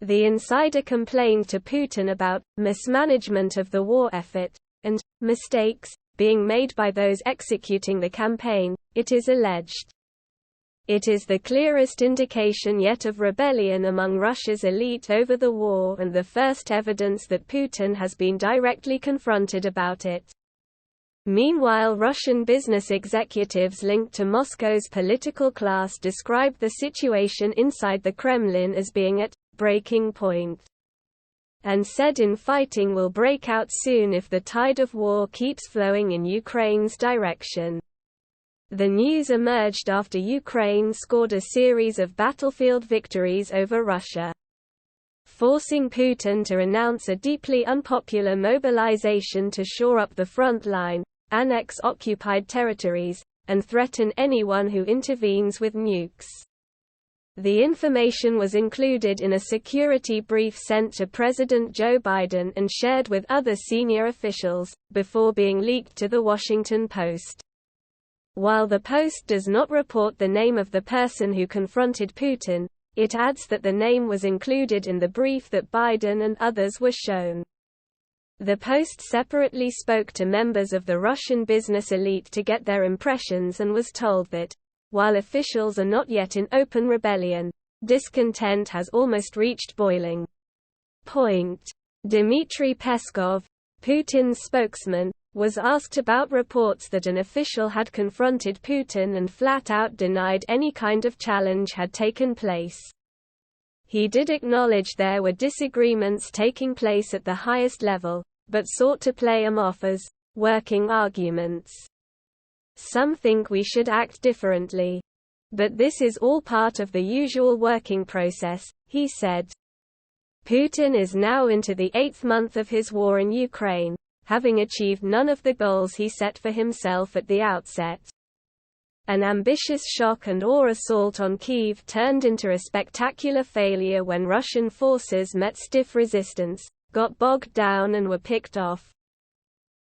The insider complained to Putin about mismanagement of the war effort and mistakes being made by those executing the campaign, it is alleged. It is the clearest indication yet of rebellion among Russia's elite over the war and the first evidence that Putin has been directly confronted about it. Meanwhile, Russian business executives linked to Moscow's political class described the situation inside the Kremlin as being at breaking point, and said infighting will break out soon if the tide of war keeps flowing in Ukraine's direction. The news emerged after Ukraine scored a series of battlefield victories over Russia, forcing Putin to announce a deeply unpopular mobilization to shore up the front line, annex occupied territories, and threaten anyone who intervenes with nukes. The information was included in a security brief sent to President Joe Biden and shared with other senior officials, before being leaked to The Washington Post. While the Post does not report the name of the person who confronted Putin, it adds that the name was included in the brief that Biden and others were shown. The Post separately spoke to members of the Russian business elite to get their impressions and was told that, while officials are not yet in open rebellion, discontent has almost reached boiling point. Dmitry Peskov, Putin's spokesman, was asked about reports that an official had confronted Putin and flat-out denied any kind of challenge had taken place. He did acknowledge there were disagreements taking place at the highest level, but sought to play them off as working arguments. Some think we should act differently. But this is all part of the usual working process, he said. Putin is now into the 8th month of his war in Ukraine, having achieved none of the goals he set for himself at the outset. An ambitious shock and awe assault on Kyiv turned into a spectacular failure when Russian forces met stiff resistance, got bogged down and were picked off.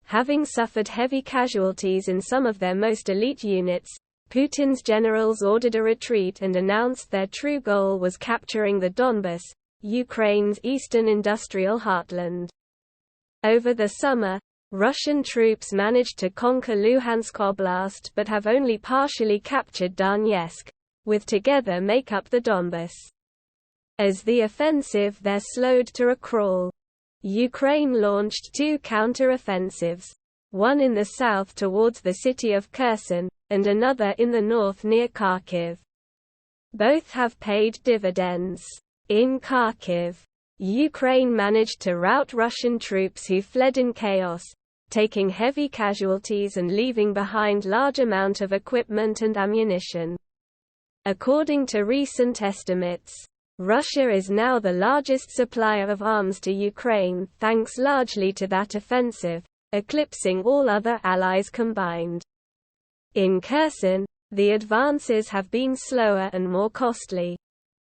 Having suffered heavy casualties in some of their most elite units, Putin's generals ordered a retreat and announced their true goal was capturing the Donbas, Ukraine's eastern industrial heartland. Over the summer, Russian troops managed to conquer Luhansk Oblast but have only partially captured Donetsk, with together make up the Donbas. As the offensive there slowed to a crawl. Ukraine launched 2 counter-offensives, one in the south towards the city of Kherson, and another in the north near Kharkiv. Both have paid dividends. In Kharkiv, Ukraine managed to rout Russian troops who fled in chaos, taking heavy casualties and leaving behind large amount of equipment and ammunition. According to recent estimates, Russia is now the largest supplier of arms to Ukraine, thanks largely to that offensive, eclipsing all other allies combined. In Kherson, the advances have been slower and more costly,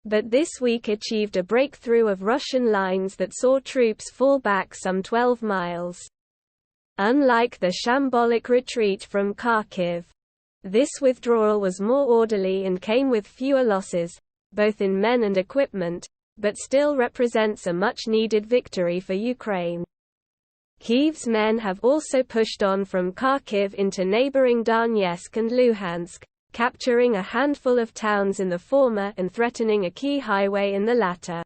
but this week achieved a breakthrough of Russian lines that saw troops fall back some 12 miles. Unlike the shambolic retreat from Kharkiv, this withdrawal was more orderly and came with fewer losses, both in men and equipment, but still represents a much-needed victory for Ukraine. Kyiv's men have also pushed on from Kharkiv into neighboring Donetsk and Luhansk, capturing a handful of towns in the former and threatening a key highway in the latter.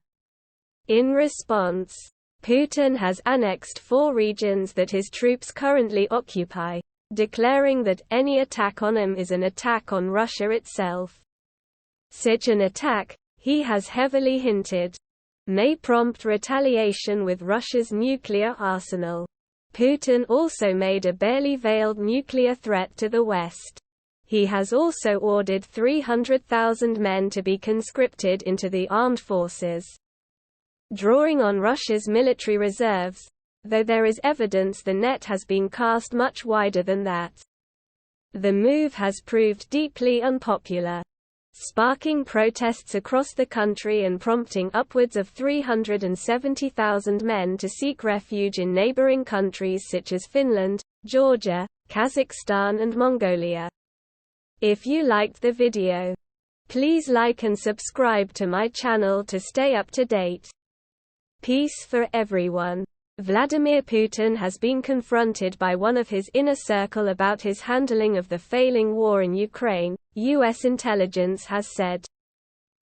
In response, Putin has annexed 4 regions that his troops currently occupy, declaring that any attack on them is an attack on Russia itself. Such an attack, he has heavily hinted, may prompt retaliation with Russia's nuclear arsenal. Putin also made a barely veiled nuclear threat to the West. He has also ordered 300,000 men to be conscripted into the armed forces, drawing on Russia's military reserves, though there is evidence the net has been cast much wider than that. The move has proved deeply unpopular, sparking protests across the country and prompting upwards of 370,000 men to seek refuge in neighboring countries such as Finland, Georgia, Kazakhstan and Mongolia. If you liked the video, please like and subscribe to my channel to stay up to date. Peace for everyone. Vladimir Putin has been confronted by one of his inner circle about his handling of the failing war in Ukraine, U.S. intelligence has said.